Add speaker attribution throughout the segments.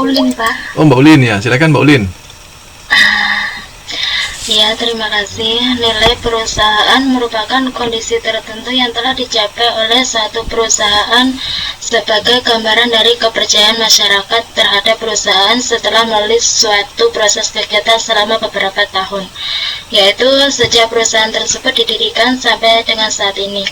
Speaker 1: Ulin, Pak.
Speaker 2: Oh, Mbak Ulin ya. Silakan Mbak Ulin.
Speaker 1: Ya, terima kasih. Nilai perusahaan merupakan kondisi tertentu yang telah dicapai oleh suatu perusahaan sebagai gambaran dari kepercayaan masyarakat terhadap perusahaan setelah melalui suatu proses kegiatan selama beberapa tahun, yaitu sejak perusahaan tersebut didirikan sampai dengan saat ini.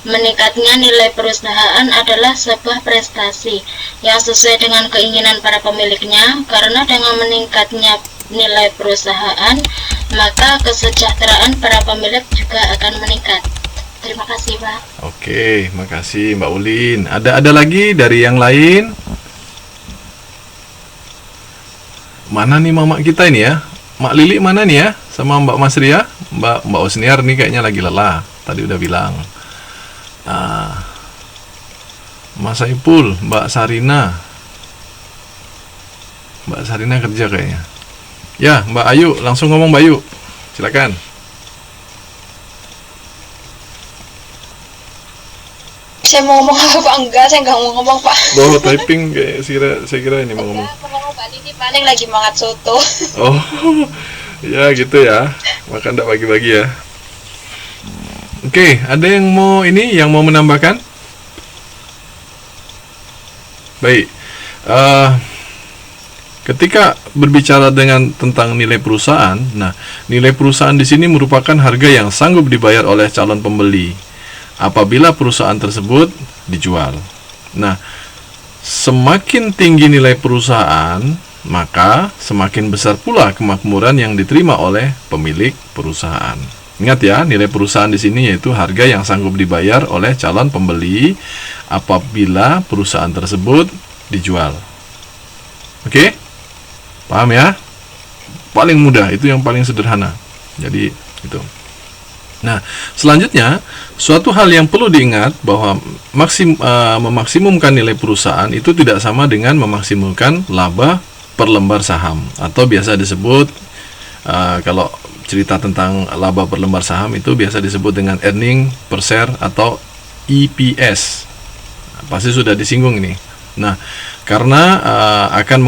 Speaker 1: Meningkatnya nilai perusahaan adalah sebuah prestasi yang sesuai dengan keinginan para pemiliknya, karena dengan meningkatnya nilai perusahaan, maka kesejahteraan para pemilik juga akan meningkat. Terima kasih, Pak.
Speaker 2: Oke, makasih Mbak Ulin. Ada lagi dari yang lain? Mana nih mama kita ini ya? Mak Lili mana nih ya? Sama Mbak Masria? Mbak Osniar nih kayaknya lagi lelah. Tadi udah bilang. Mas Saipul, Mbak Sarina. Mbak Sarina kerja kayaknya. Ya, Mbak Ayu, langsung ngomong Mbak Ayu. Silakan.
Speaker 3: Saya mau ngomong apa Pak? Enggak, saya nggak mau ngomong Pak.
Speaker 2: Bawa typing kayak saya kira ini mau ngomong.
Speaker 3: Enggak, mau ngomong Pak Lini paling lagi mangat soto.
Speaker 2: Oh, ya gitu ya. Makan tak bagi-bagi ya. Oke, ada yang mau menambahkan? Baik. Ketika berbicara tentang nilai perusahaan, nah nilai perusahaan di sini merupakan harga yang sanggup dibayar oleh calon pembeli apabila perusahaan tersebut dijual. Nah, semakin tinggi nilai perusahaan, maka semakin besar pula kemakmuran yang diterima oleh pemilik perusahaan. Ingat ya, nilai perusahaan di sini yaitu harga yang sanggup dibayar oleh calon pembeli apabila perusahaan tersebut dijual. Oke? Paham ya? Paling mudah, itu yang paling sederhana. Jadi, itu. Nah, selanjutnya, suatu hal yang perlu diingat bahwa memaksimumkan nilai perusahaan itu tidak sama dengan memaksimumkan laba per lembar saham, atau biasa disebut, kalau cerita tentang laba per lembar saham itu biasa disebut dengan earning per share atau EPS. Pasti sudah disinggung ini. Nah, karena akan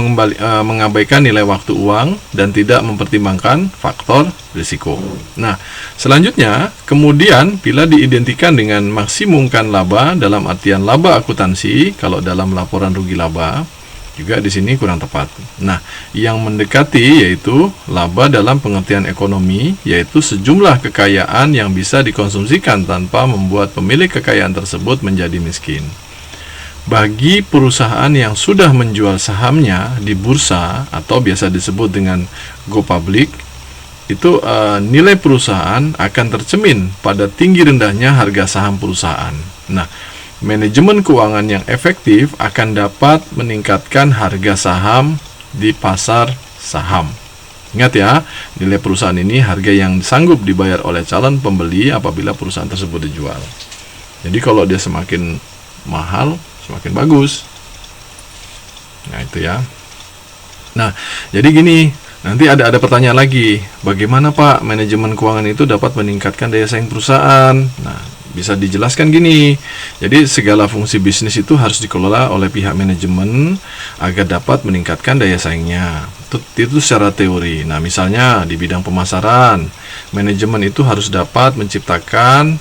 Speaker 2: mengabaikan nilai waktu uang dan tidak mempertimbangkan faktor risiko. Nah, selanjutnya, kemudian bila diidentikan dengan maksimumkan laba dalam artian laba akuntansi, kalau dalam laporan rugi laba, juga di sini kurang tepat. Nah, yang mendekati yaitu laba dalam pengertian ekonomi, yaitu sejumlah kekayaan yang bisa dikonsumsikan tanpa membuat pemilik kekayaan tersebut menjadi miskin. Bagi perusahaan yang sudah menjual sahamnya di bursa atau biasa disebut dengan go public, itu nilai perusahaan akan tercemin pada tinggi rendahnya harga saham perusahaan. Nah, manajemen keuangan yang efektif akan dapat meningkatkan harga saham di pasar saham. Ingat ya, nilai perusahaan ini harga yang sanggup dibayar oleh calon pembeli apabila perusahaan tersebut dijual. Jadi kalau dia semakin mahal, semakin bagus. Nah, itu ya. Nah, jadi gini, nanti ada pertanyaan lagi. Bagaimana Pak manajemen keuangan itu dapat meningkatkan daya saing perusahaan? Nah, bisa dijelaskan gini. Jadi segala fungsi bisnis itu harus dikelola oleh pihak manajemen agar dapat meningkatkan daya saingnya. Itu secara teori. Nah, misalnya di bidang pemasaran, manajemen itu harus dapat menciptakan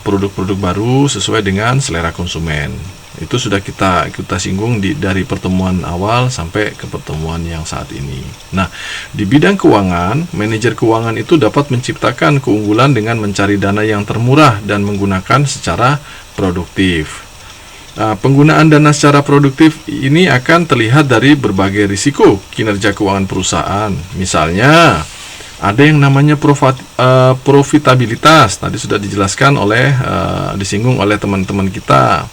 Speaker 2: produk-produk baru sesuai dengan selera konsumen. Itu sudah kita singgung dari pertemuan awal sampai ke pertemuan yang saat ini. Nah, di bidang keuangan, manajer keuangan itu dapat menciptakan keunggulan dengan mencari dana yang termurah dan menggunakan secara produktif. Penggunaan dana secara produktif ini akan terlihat dari berbagai risiko kinerja keuangan perusahaan. Misalnya, ada yang namanya profitabilitas. Tadi sudah dijelaskan disinggung oleh teman-teman kita.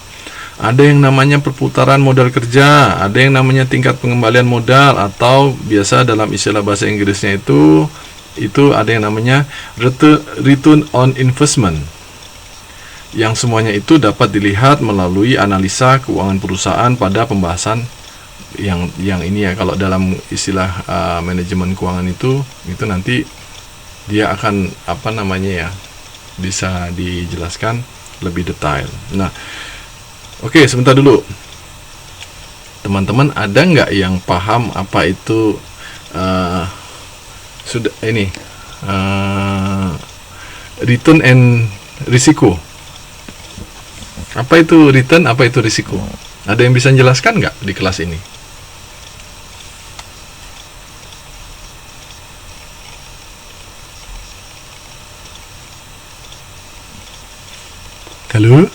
Speaker 2: Ada yang namanya perputaran modal kerja, ada yang namanya tingkat pengembalian modal, atau biasa dalam istilah bahasa Inggrisnya itu ada yang namanya return on investment. Yang semuanya itu dapat dilihat melalui analisa keuangan perusahaan pada pembahasan yang ini ya. Kalau dalam istilah manajemen keuangan itu nanti dia akan bisa dijelaskan lebih detail. Nah, oke, sebentar dulu. teman-teman ada nggak yang paham apa itu sudah ini return and risiko? Apa itu return, apa itu risiko? Ada yang bisa menjelaskan nggak di kelas ini? Halo?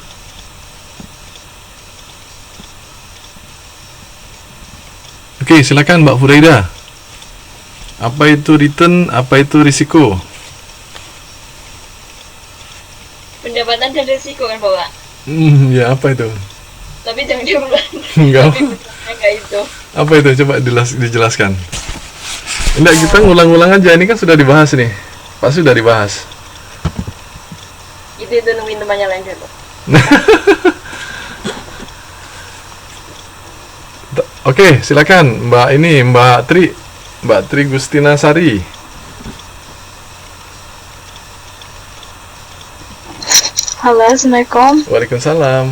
Speaker 2: Oke, silakan Mbak Furaida. Apa itu return, apa itu risiko?
Speaker 3: Pendapatan dan risiko kan Bapak?
Speaker 2: Ya apa itu?
Speaker 3: Tapi jangan diulang.
Speaker 2: Enggak.
Speaker 3: Tapi benernya nggak itu.
Speaker 2: Apa itu? Coba dijelaskan. Enggak, kita ngulang-ngulang aja. Ini kan sudah dibahas nih. Pasti sudah dibahas.
Speaker 3: Itu nungguin temannya lain dulu.
Speaker 2: Oke, silakan Mbak ini, Mbak Tri Gustina Sari.
Speaker 1: Halo, Assalamualaikum.
Speaker 2: Waalaikumsalam.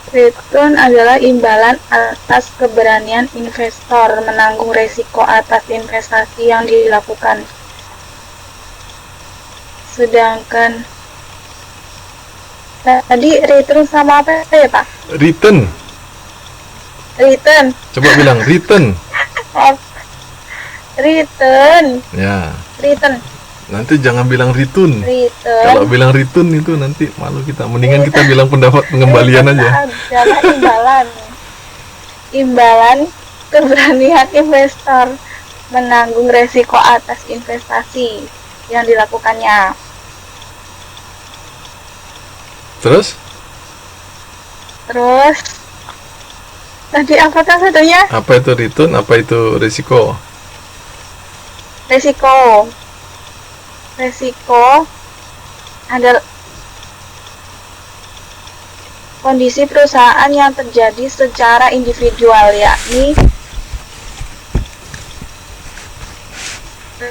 Speaker 1: Return adalah imbalan atas keberanian investor menanggung resiko atas investasi yang dilakukan. Sedangkan tadi return sama apa ya Pak?
Speaker 2: Return.
Speaker 1: Return.
Speaker 2: Coba bilang return.
Speaker 1: Return.
Speaker 2: Ya.
Speaker 1: Return.
Speaker 2: Nanti jangan bilang return.
Speaker 1: Return.
Speaker 2: Kalau bilang return itu nanti malu kita. Mendingan kita bilang pendapat pengembalian aja.
Speaker 1: Adalah imbalan. Imbalan keberanian investor menanggung resiko atas investasi yang dilakukannya.
Speaker 2: Terus?
Speaker 1: Tadi apa kan satunya?
Speaker 2: Apa itu return? Apa itu risiko?
Speaker 1: Resiko adalah kondisi perusahaan yang terjadi secara individual, yakni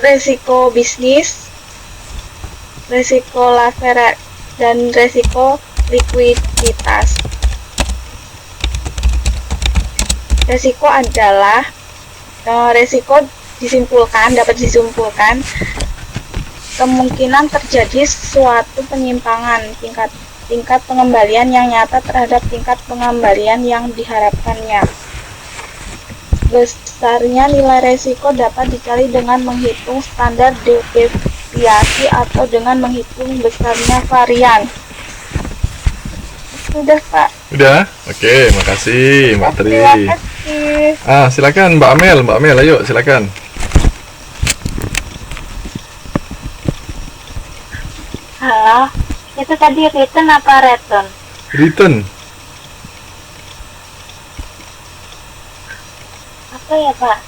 Speaker 1: resiko bisnis, resiko leverage, dan resiko likuiditas. Resiko adalah resiko dapat disimpulkan kemungkinan terjadi suatu penyimpangan tingkat pengembalian yang nyata terhadap tingkat pengembalian yang diharapkannya. Besarnya nilai resiko dapat dicari dengan menghitung standar deviasi atau dengan menghitung besarnya varian. Sudah Pak.
Speaker 2: Udah? Oke, makasih Mbak Tri.
Speaker 1: Terima kasih.
Speaker 2: Silakan Mbak Amel, ayo silakan.
Speaker 1: Halo, itu tadi return apa return?
Speaker 2: Return.
Speaker 1: Apa ya Pak?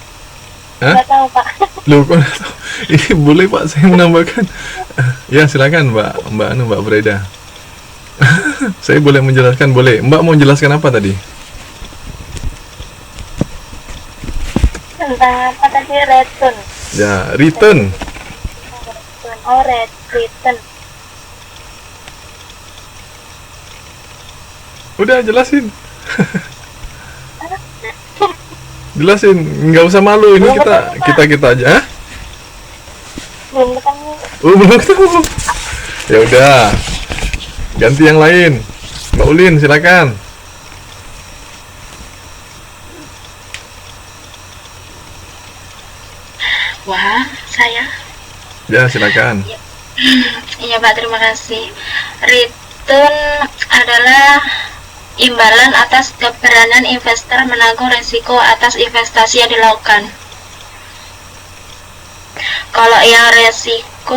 Speaker 2: Hah?
Speaker 1: Nggak tahu Pak.
Speaker 2: Loh, kok nggak tahu? Ini boleh Pak, saya menambahkan. Ya, silakan Mbak Breda. Saya boleh menjelaskan, boleh. Mbak mau menjelaskan apa tadi?
Speaker 1: Tentang apa tadi return?
Speaker 2: Ya, return.
Speaker 1: Oh, return.
Speaker 2: Udah jelasin. Jelasin, nggak usah malu. Ini kita aja. Hah?
Speaker 1: Belum ketemu.
Speaker 2: Oh, belum ketemu. Ya udah. Ganti yang lain. Mbak Ulin, silakan.
Speaker 1: Wah, saya.
Speaker 2: Ya, silakan.
Speaker 1: Iya Pak, terima kasih. Return adalah imbalan atas keberanian investor menanggung risiko atas investasi yang dilakukan. Kalau yang resiko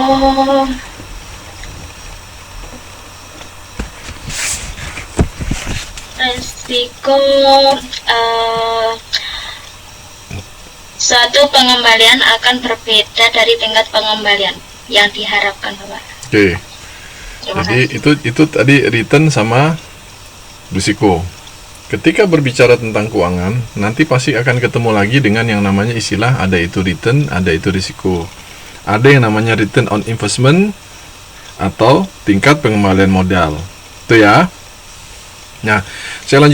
Speaker 1: suatu pengembalian akan berbeda dari tingkat pengembalian yang diharapkan Bapak.
Speaker 2: Oke. Jadi itu tadi return sama risiko. Ketika berbicara tentang keuangan, nanti pasti akan ketemu lagi dengan yang namanya istilah ada itu return, ada itu risiko. Ada yang namanya return on investment atau tingkat pengembalian modal. Itu ya. Nah, saya lanjut